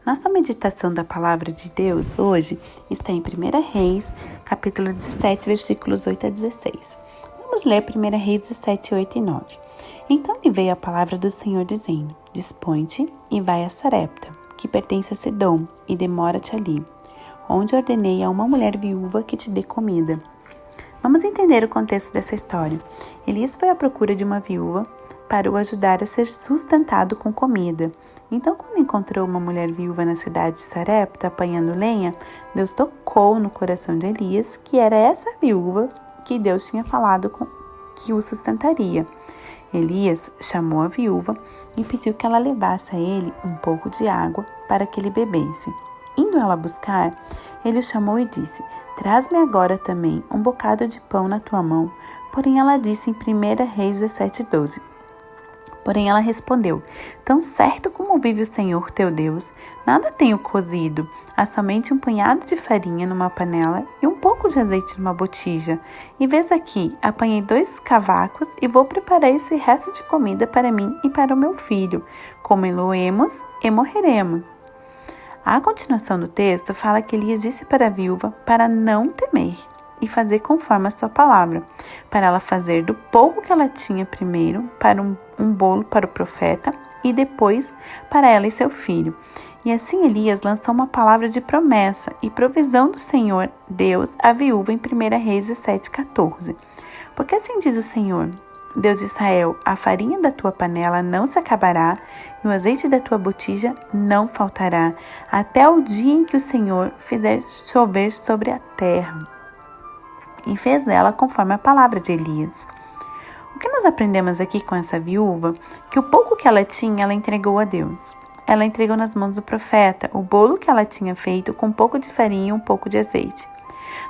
Nossa meditação da Palavra de Deus hoje está em 1 Reis, capítulo 17, versículos 8 a 16. Vamos ler 1 Reis 17, 8 e 9. Então lhe veio a palavra do Senhor dizendo: Dispõe-te e vai a Sarepta, que pertence a Sidom, e demora-te ali, onde ordenei a uma mulher viúva que te dê comida. Vamos entender o contexto dessa história. Elias foi à procura de uma viúva para o ajudar a ser sustentado com comida. Então, quando encontrou uma mulher viúva na cidade de Sarepta apanhando lenha, Deus tocou no coração de Elias que era essa viúva que Deus tinha falado que o sustentaria. Elias chamou a viúva e pediu que ela levasse a ele um pouco de água para que ele bebesse. Indo ela buscar, ele o chamou e disse: Traz-me agora também um bocado de pão na tua mão. Porém ela disse em 1 Reis 17:12. Porém ela respondeu: Tão certo como vive o Senhor teu Deus, nada tenho cozido, há somente um punhado de farinha numa panela e um pouco de azeite numa botija. E vês aqui, apanhei 2 cavacos e vou preparar esse resto de comida para mim e para o meu filho. Comê-lo-emos e morreremos. A continuação do texto fala que Elias disse para a viúva para não temer e fazer conforme a sua palavra, para ela fazer do pouco que ela tinha primeiro para um bolo para o profeta e depois para ela e seu filho. E assim Elias lançou uma palavra de promessa e provisão do Senhor Deus à viúva em 1 Reis 17:14. Porque assim diz o Senhor, Deus de Israel: a farinha da tua panela não se acabará e o azeite da tua botija não faltará, até o dia em que o Senhor fizer chover sobre a terra. E fez ela conforme a palavra de Elias. O que nós aprendemos aqui com essa viúva? Que o pouco que ela tinha, ela entregou a Deus. Ela entregou nas mãos do profeta o bolo que ela tinha feito com um pouco de farinha e um pouco de azeite.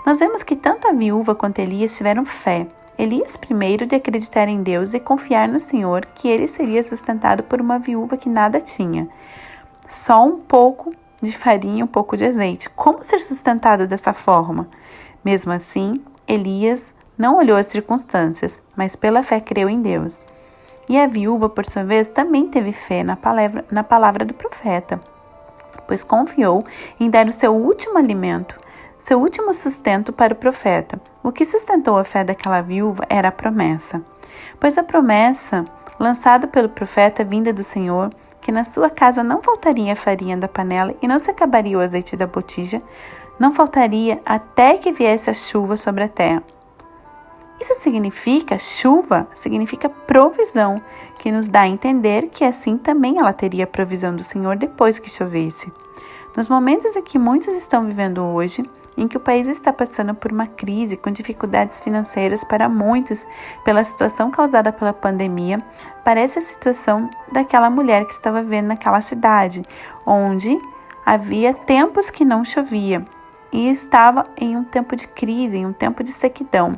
Nós vemos que tanto a viúva quanto Elias tiveram fé. Elias primeiro de acreditar em Deus e confiar no Senhor que ele seria sustentado por uma viúva que nada tinha. Só um pouco de farinha e um pouco de azeite. Como ser sustentado dessa forma? Mesmo assim, Elias não olhou as circunstâncias, mas pela fé creu em Deus. E a viúva, por sua vez, também teve fé na palavra do profeta, pois confiou em dar o seu último alimento, seu último sustento para o profeta. O que sustentou a fé daquela viúva era a promessa, pois a promessa lançada pelo profeta vinda do Senhor, que na sua casa não faltaria a farinha da panela e não se acabaria o azeite da botija, não faltaria até que viesse a chuva sobre a terra. Isso significa, chuva significa provisão, que nos dá a entender que assim também ela teria a provisão do Senhor depois que chovesse. Nos momentos em que muitos estão vivendo hoje, em que o país está passando por uma crise com dificuldades financeiras para muitos pela situação causada pela pandemia, parece a situação daquela mulher que estava vivendo naquela cidade, onde havia tempos que não chovia. E estava em um tempo de crise, em um tempo de sequidão.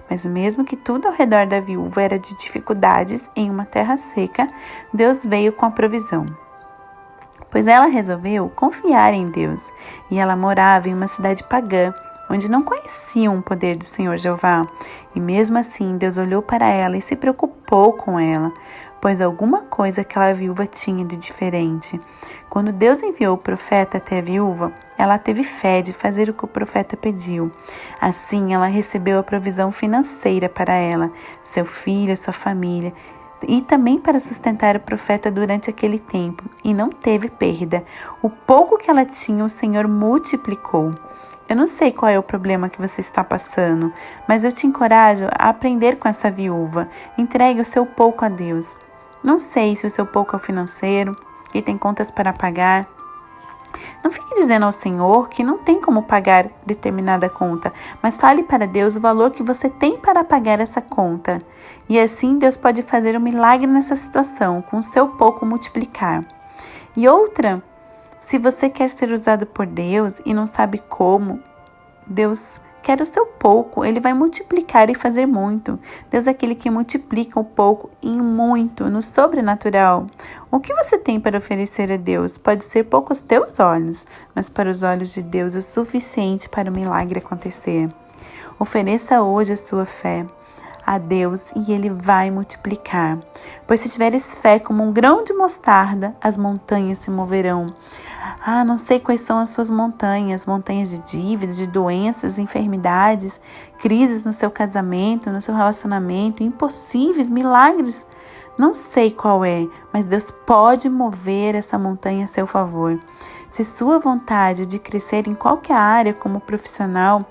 Mas mesmo que tudo ao redor da viúva era de dificuldades em uma terra seca, Deus veio com a provisão. Pois ela resolveu confiar em Deus, e ela morava em uma cidade pagã, onde não conheciam o poder do Senhor Jeová. E mesmo assim, Deus olhou para ela e se preocupou com ela, pois alguma coisa aquela viúva tinha de diferente. Quando Deus enviou o profeta até a viúva, ela teve fé de fazer o que o profeta pediu. Assim, ela recebeu a provisão financeira para ela, seu filho, sua família, e também para sustentar o profeta durante aquele tempo, e não teve perda. O pouco que ela tinha, o Senhor multiplicou. Eu não sei qual é o problema que você está passando, mas eu te encorajo a aprender com essa viúva. Entregue o seu pouco a Deus. Não sei se o seu pouco é o financeiro, que tem contas para pagar. Não fique dizendo ao Senhor que não tem como pagar determinada conta, mas fale para Deus o valor que você tem para pagar essa conta. E assim Deus pode fazer um milagre nessa situação, com o seu pouco multiplicar. E outra, se você quer ser usado por Deus e não sabe como, Deus quer o seu pouco, Ele vai multiplicar e fazer muito. Deus é aquele que multiplica o pouco em muito, no sobrenatural. O que você tem para oferecer a Deus pode ser pouco aos teus olhos, mas para os olhos de Deus é o suficiente para o milagre acontecer. Ofereça hoje a sua fé. a Deus e Ele vai multiplicar. Pois se tiveres fé como um grão de mostarda, as montanhas se moverão. Não sei quais são as suas montanhas de dívidas, de doenças, enfermidades, crises no seu casamento, no seu relacionamento, impossíveis, milagres. Não sei qual é, mas Deus pode mover essa montanha a seu favor. Se sua vontade de crescer em qualquer área como profissional,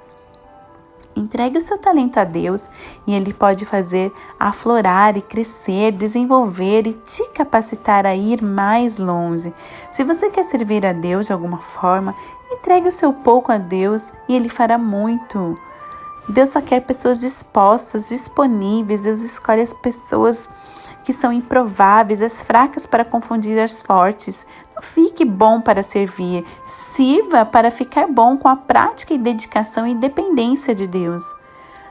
entregue o seu talento a Deus e Ele pode fazer aflorar e crescer, desenvolver e te capacitar a ir mais longe. Se você quer servir a Deus de alguma forma, entregue o seu pouco a Deus e Ele fará muito. Deus só quer pessoas dispostas, disponíveis. Deus escolhe as pessoas que são improváveis, as fracas para confundir as fortes. Não fique bom para servir, sirva para ficar bom com a prática e dedicação e dependência de Deus.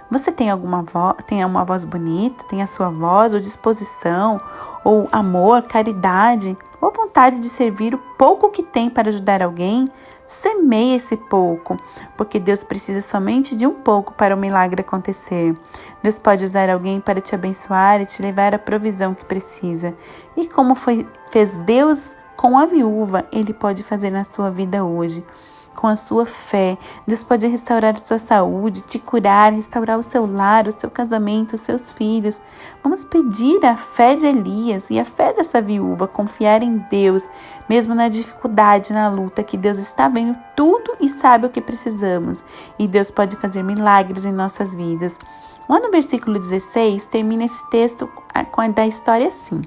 Você tem uma voz bonita, tem a sua voz ou disposição, ou amor, caridade, ou vontade de servir o pouco que tem para ajudar alguém? Semeie esse pouco, porque Deus precisa somente de um pouco para o milagre acontecer. Deus pode usar alguém para te abençoar e te levar à provisão que precisa. E como fez Deus com a viúva, Ele pode fazer na sua vida hoje. Com a sua fé, Deus pode restaurar a sua saúde, te curar, restaurar o seu lar, o seu casamento, os seus filhos. Vamos pedir a fé de Elias e a fé dessa viúva, confiar em Deus, mesmo na dificuldade, na luta, que Deus está vendo tudo e sabe o que precisamos. E Deus pode fazer milagres em nossas vidas. Lá no versículo 16, termina esse texto da história assim.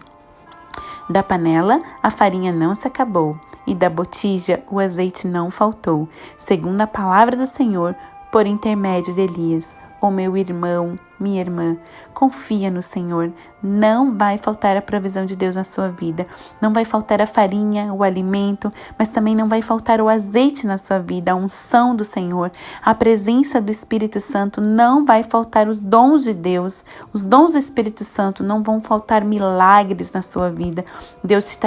Da panela, a farinha não se acabou, e da botija, o azeite não faltou, segundo a palavra do Senhor, por intermédio de Elias. Ô meu irmão, minha irmã, confia no Senhor. Não vai faltar a provisão de Deus na sua vida. Não vai faltar a farinha, o alimento, mas também não vai faltar o azeite na sua vida, a unção do Senhor, a presença do Espírito Santo. Não vai faltar os dons de Deus, os dons do Espírito Santo. Não vão faltar milagres na sua vida. Deus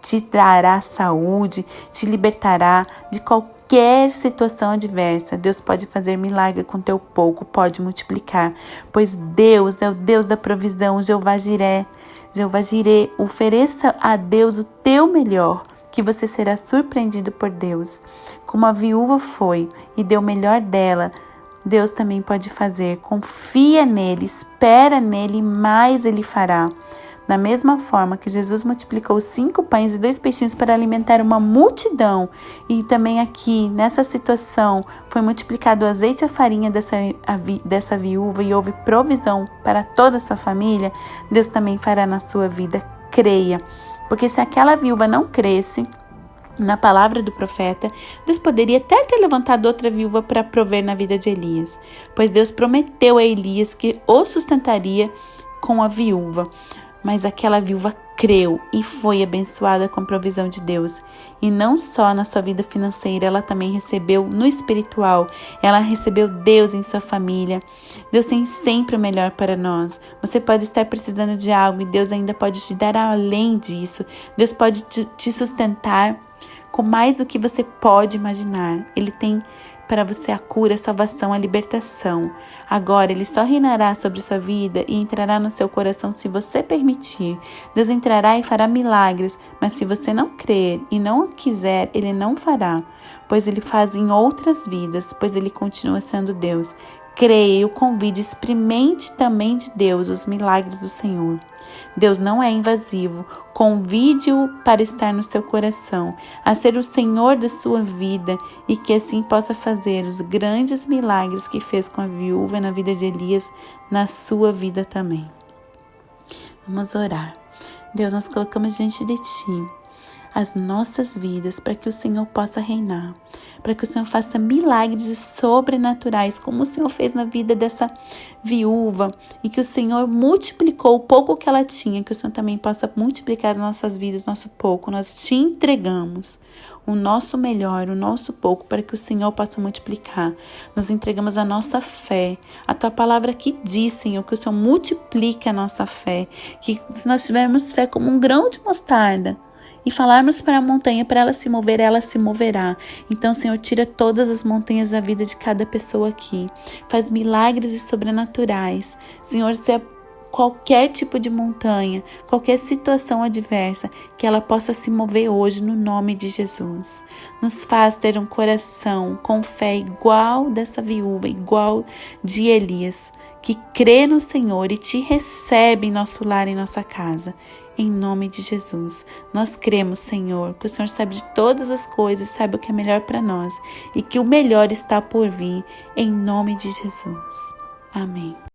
te dará saúde, te libertará de qualquer situação adversa. Deus pode fazer milagre com teu pouco, pode multiplicar, pois Deus é o Deus da provisão. Jeová Jiré, ofereça a Deus o teu melhor, que você será surpreendido por Deus. Como a viúva foi e deu o melhor dela, Deus também pode fazer. Confia nele, espera nele, mais ele fará. Da mesma forma que Jesus multiplicou 5 pães e 2 peixinhos para alimentar uma multidão, e também aqui, nessa situação, foi multiplicado o azeite e a farinha dessa viúva e houve provisão para toda a sua família, Deus também fará na sua vida. Creia, porque se aquela viúva não cresce na palavra do profeta, Deus poderia até ter levantado outra viúva para prover na vida de Elias, pois Deus prometeu a Elias que o sustentaria com a viúva. Mas aquela viúva creu e foi abençoada com a provisão de Deus. E não só na sua vida financeira, ela também recebeu no espiritual. Ela recebeu Deus em sua família. Deus tem sempre o melhor para nós. Você pode estar precisando de algo e Deus ainda pode te dar além disso. Deus pode te sustentar com mais do que você pode imaginar. Ele tem para você a cura, a salvação, a libertação. Agora Ele só reinará sobre sua vida e entrará no seu coração se você permitir. Deus entrará e fará milagres, mas se você não crer e não quiser, Ele não fará, pois Ele faz em outras vidas, pois Ele continua sendo Deus. Creia e o convide, experimente também de Deus os milagres do Senhor. Deus não é invasivo. Convide-o para estar no seu coração, a ser o Senhor da sua vida e que assim possa fazer os grandes milagres que fez com a viúva na vida de Elias, na sua vida também. Vamos orar. Deus, nós colocamos diante de Ti as nossas vidas para que o Senhor possa reinar, para que o Senhor faça milagres sobrenaturais, como o Senhor fez na vida dessa viúva, e que o Senhor multiplicou o pouco que ela tinha, que o Senhor também possa multiplicar as nossas vidas, nosso pouco. Nós te entregamos o nosso melhor, o nosso pouco, para que o Senhor possa multiplicar. Nós entregamos a nossa fé, a Tua palavra que diz, Senhor, que o Senhor multiplique a nossa fé, que se nós tivermos fé como um grão de mostarda, e falarmos para a montanha para ela se mover, ela se moverá. Então, Senhor, tira todas as montanhas da vida de cada pessoa aqui. Faz milagres e sobrenaturais. Senhor, se é qualquer tipo de montanha, qualquer situação adversa, que ela possa se mover hoje no nome de Jesus. Nos faz ter um coração com fé igual dessa viúva, igual de Elias, que crê no Senhor e te recebe em nosso lar, em nossa casa. Em nome de Jesus, nós cremos, Senhor, que o Senhor sabe de todas as coisas, sabe o que é melhor para nós e que o melhor está por vir, em nome de Jesus. Amém.